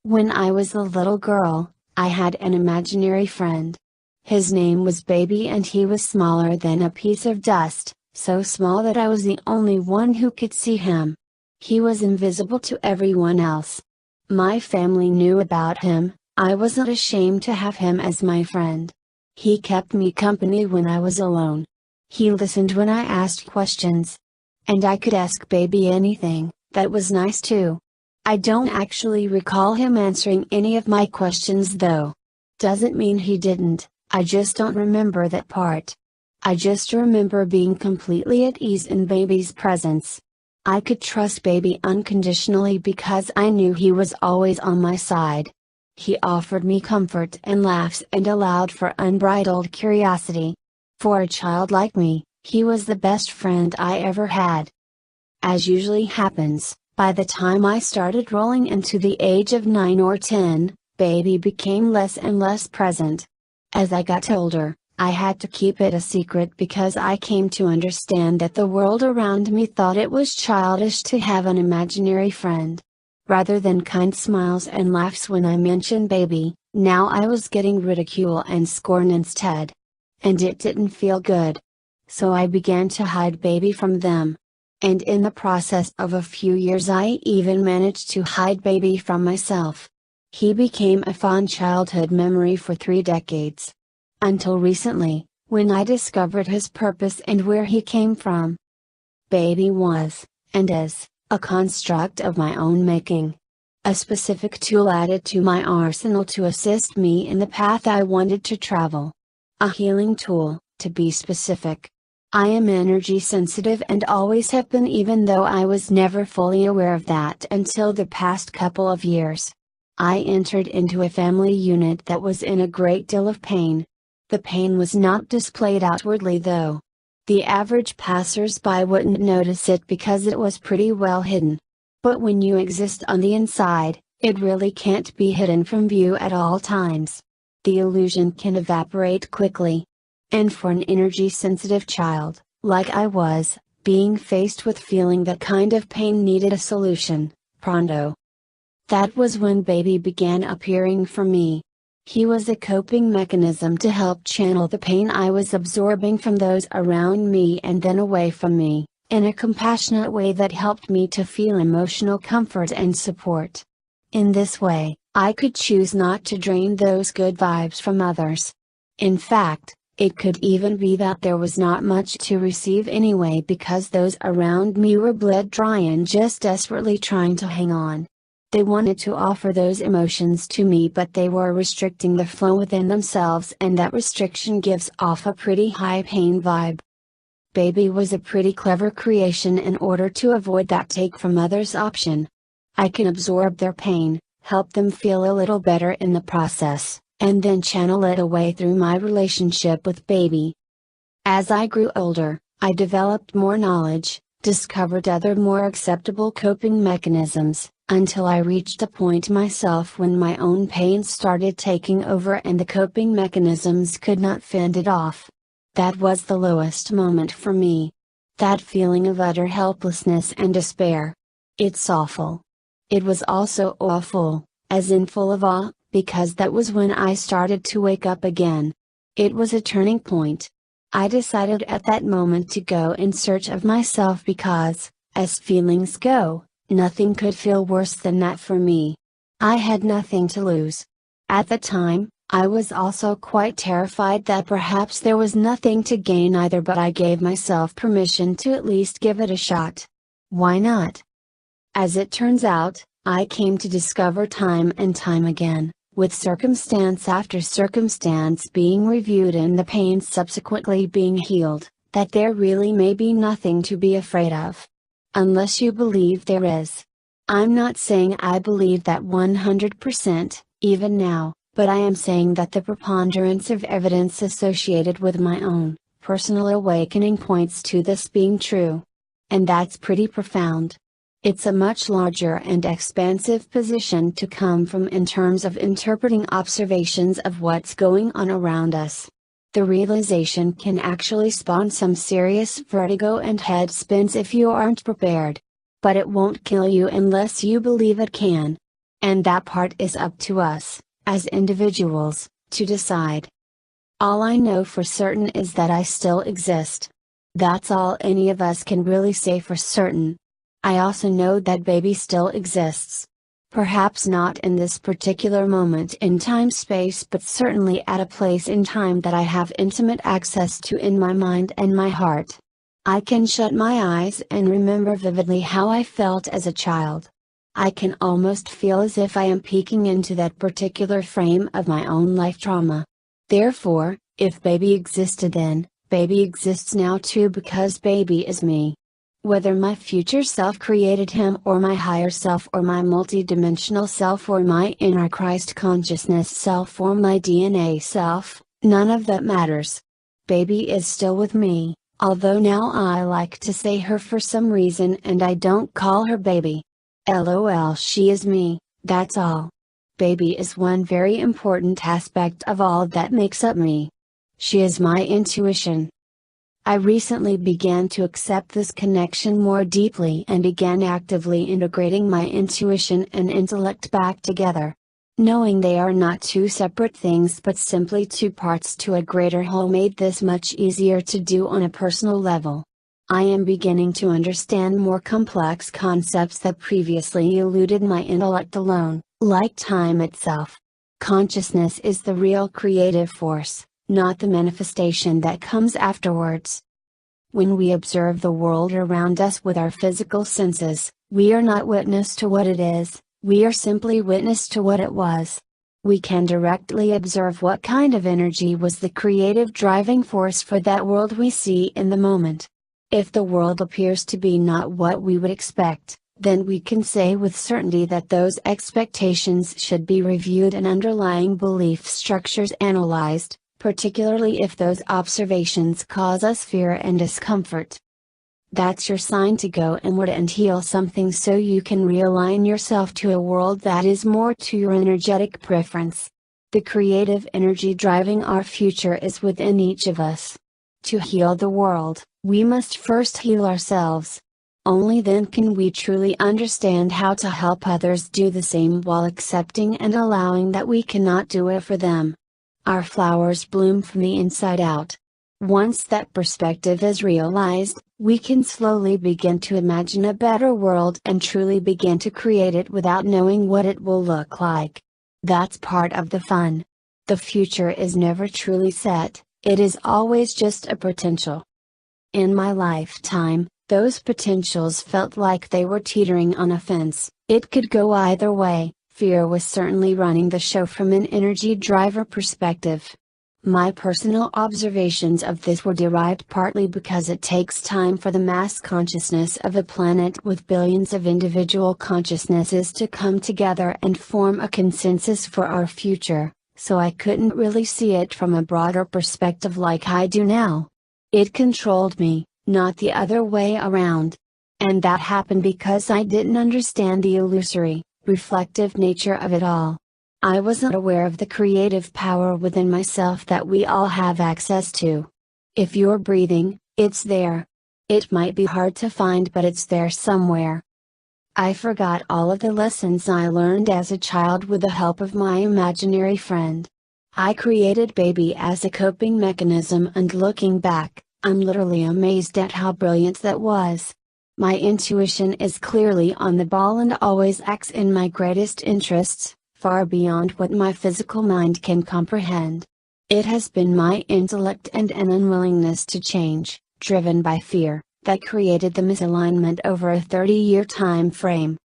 When I was a little girl, I had an imaginary friend. His name was Baby and he was smaller than a piece of dust, so small that I was the only one who could see him. He was invisible to everyone else. My family knew about him. I wasn't ashamed to have him as my friend. He kept me company when I was alone. He listened when I asked questions. And I could ask Baby anything. That was nice too. I don't actually recall him answering any of my questions though. Doesn't mean he didn't, I just don't remember that part. I just remember being completely at ease in Baby's presence. I could trust Baby unconditionally because I knew he was always on my side. He offered me comfort and laughs and allowed for unbridled curiosity. For a child like me, he was the best friend I ever had. As usually happens, by the time I started rolling into the age of 9 or 10, Baby became less and less present. As I got older, I had to keep it a secret because I came to understand that the world around me thought it was childish to have an imaginary friend. Rather than kind smiles and laughs when I mentioned Baby, now I was getting ridicule and scorn instead. And it didn't feel good. So I began to hide Baby from them. And in the process of a few years I even managed to hide Baby from myself. He became a fond childhood memory for 3 decades. Until recently, when I discovered his purpose and where he came from. Baby was, and is, a construct of my own making. A specific tool added to my arsenal to assist me in the path I wanted to travel. A healing tool, to be specific. I am energy sensitive and always have been, even though I was never fully aware of that until the past couple of years. I entered into a family unit that was in a great deal of pain. The pain was not displayed outwardly though. The average passers-by wouldn't notice it because it was pretty well hidden. But when you exist on the inside, it really can't be hidden from view at all times. The illusion can evaporate quickly. And for an energy-sensitive child, like I was, being faced with feeling that kind of pain needed a solution, pronto. That was when Baby began appearing for me. He was a coping mechanism to help channel the pain I was absorbing from those around me and then away from me, in a compassionate way that helped me to feel emotional comfort and support. In this way, I could choose not to drain those good vibes from others. In fact, it could even be that there was not much to receive anyway because those around me were bled dry and just desperately trying to hang on. They wanted to offer those emotions to me but they were restricting the flow within themselves and that restriction gives off a pretty high pain vibe. Baby was a pretty clever creation in order to avoid that take from others option. I can absorb their pain, help them feel a little better in the process, and then channel it away through my relationship with Baby. As I grew older, I developed more knowledge, discovered other more acceptable coping mechanisms, until I reached a point myself when my own pain started taking over and the coping mechanisms could not fend it off. That was the lowest moment for me. That feeling of utter helplessness and despair. It's awful. It was also awful, as in full of awe, because that was when I started to wake up again. It was a turning point. I decided at that moment to go in search of myself because, as feelings go, nothing could feel worse than that for me. I had nothing to lose. At the time, I was also quite terrified that perhaps there was nothing to gain either, but I gave myself permission to at least give it a shot. Why not? As it turns out, I came to discover time and time again, with circumstance after circumstance being reviewed and the pain subsequently being healed, that there really may be nothing to be afraid of. Unless you believe there is. I'm not saying I believe that 100%, even now, but I am saying that the preponderance of evidence associated with my own, personal awakening points to this being true. And that's pretty profound. It's a much larger and expansive position to come from in terms of interpreting observations of what's going on around us. The realization can actually spawn some serious vertigo and head spins if you aren't prepared. But it won't kill you unless you believe it can. And that part is up to us, as individuals, to decide. All I know for certain is that I still exist. That's all any of us can really say for certain. I also know that baby still exists. Perhaps not in this particular moment in time-space, but certainly at a place in time that I have intimate access to in my mind and my heart. I can shut my eyes and remember vividly how I felt as a child. I can almost feel as if I am peeking into that particular frame of my own life trauma. Therefore, if baby existed then, baby exists now too, because baby is me. Whether my future self created him or my higher self or my multidimensional self or my inner Christ consciousness self or my DNA self, none of that matters. Baby is still with me, although now I like to say her for some reason and I don't call her baby. LOL, she is me, that's all. Baby is one very important aspect of all that makes up me. She is my intuition. I recently began to accept this connection more deeply and began actively integrating my intuition and intellect back together. Knowing they are not two separate things but simply two parts to a greater whole made this much easier to do on a personal level. I am beginning to understand more complex concepts that previously eluded my intellect alone, like time itself. Consciousness is the real creative force, not the manifestation that comes afterwards. When we observe the world around us with our physical senses, we are not witness to what it is, we are simply witness to what it was. We can directly observe what kind of energy was the creative driving force for that world we see in the moment. If the world appears to be not what we would expect, then we can say with certainty that those expectations should be reviewed and underlying belief structures analyzed, particularly if those observations cause us fear and discomfort. That's your sign to go inward and heal something so you can realign yourself to a world that is more to your energetic preference. The creative energy driving our future is within each of us. To heal the world, we must first heal ourselves. Only then can we truly understand how to help others do the same while accepting and allowing that we cannot do it for them. Our flowers bloom from the inside out. Once that perspective is realized, we can slowly begin to imagine a better world and truly begin to create it without knowing what it will look like. That's part of the fun. The future is never truly set, it is always just a potential. In my lifetime, those potentials felt like they were teetering on a fence. It could go either way. Fear was certainly running the show from an energy driver perspective. My personal observations of this were derived partly because it takes time for the mass consciousness of a planet with billions of individual consciousnesses to come together and form a consensus for our future, so I couldn't really see it from a broader perspective like I do now. It controlled me, not the other way around. And that happened because I didn't understand the illusory, reflective nature of it all. I wasn't aware of the creative power within myself that we all have access to. If you're breathing, it's there. It might be hard to find, but it's there somewhere. I forgot all of the lessons I learned as a child with the help of my imaginary friend. I created baby as a coping mechanism, and looking back, I'm literally amazed at how brilliant that was. My intuition is clearly on the ball and always acts in my greatest interests, far beyond what my physical mind can comprehend. It has been my intellect and an unwillingness to change, driven by fear, that created the misalignment over a 30-year time frame.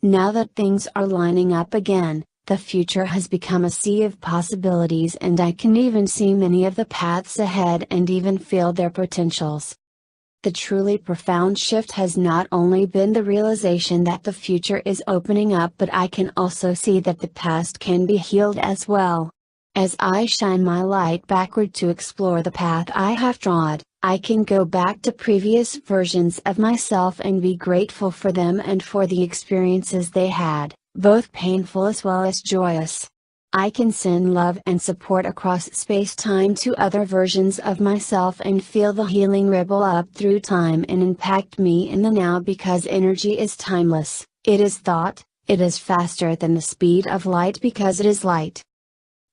Now that things are lining up again, the future has become a sea of possibilities, and I can even see many of the paths ahead and even feel their potentials. The truly profound shift has not only been the realization that the future is opening up, but I can also see that the past can be healed as well. As I shine my light backward to explore the path I have trod, I can go back to previous versions of myself and be grateful for them and for the experiences they had, both painful as well as joyous. I can send love and support across space-time to other versions of myself and feel the healing ripple up through time and impact me in the now, because energy is timeless, it is thought, It is faster than the speed of light because it is light.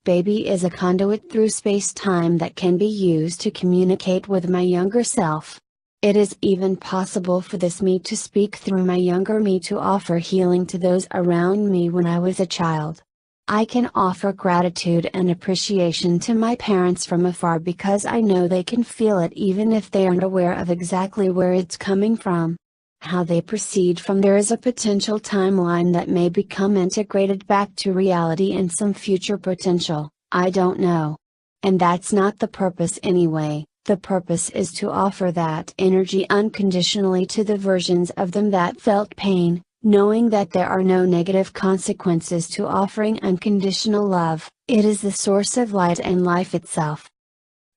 Baby is a conduit through space-time that can be used to communicate with my younger self. It is even possible for this me to speak through my younger me to offer healing to those around me when I was a child. I can offer gratitude and appreciation to my parents from afar because I know they can feel it even if they aren't aware of exactly where it's coming from. How they proceed from there is a potential timeline that may become integrated back to reality in some future potential, I don't know. And that's not the purpose anyway. The purpose is to offer that energy unconditionally to the versions of them that felt pain, knowing that there are no negative consequences to offering unconditional love. It is the source of light and life itself.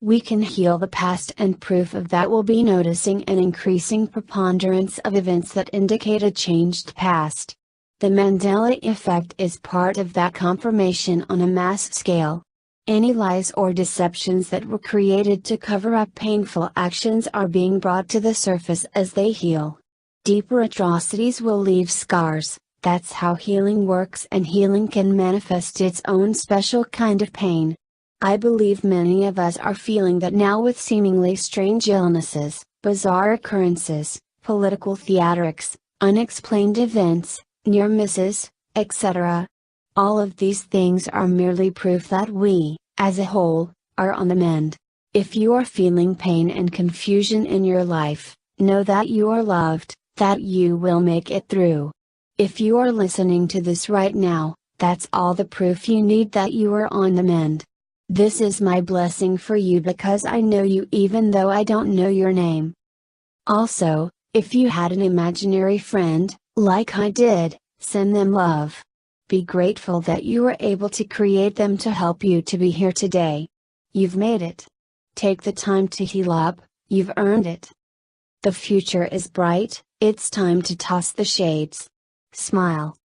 We can heal the past, and proof of that will be noticing an increasing preponderance of events that indicate a changed past. The Mandela effect is part of that confirmation on a mass scale. Any lies or deceptions that were created to cover up painful actions are being brought to the surface as they heal. Deeper atrocities will leave scars. That's how healing works, and healing can manifest its own special kind of pain. I believe many of us are feeling that now with seemingly strange illnesses, bizarre occurrences, political theatrics, unexplained events, near misses, etc. All of these things are merely proof that we, as a whole, are on the mend. If you are feeling pain and confusion in your life, know that you are loved, that you will make it through. If you are listening to this right now, that's all the proof you need that you are on the mend. This is my blessing for you because I know you even though I don't know your name. Also, if you had an imaginary friend, like I did, send them love. Be grateful that you were able to create them to help you to be here today. You've made it. Take the time to heal up, you've earned it. The future is bright, it's time to toss the shades. Smile.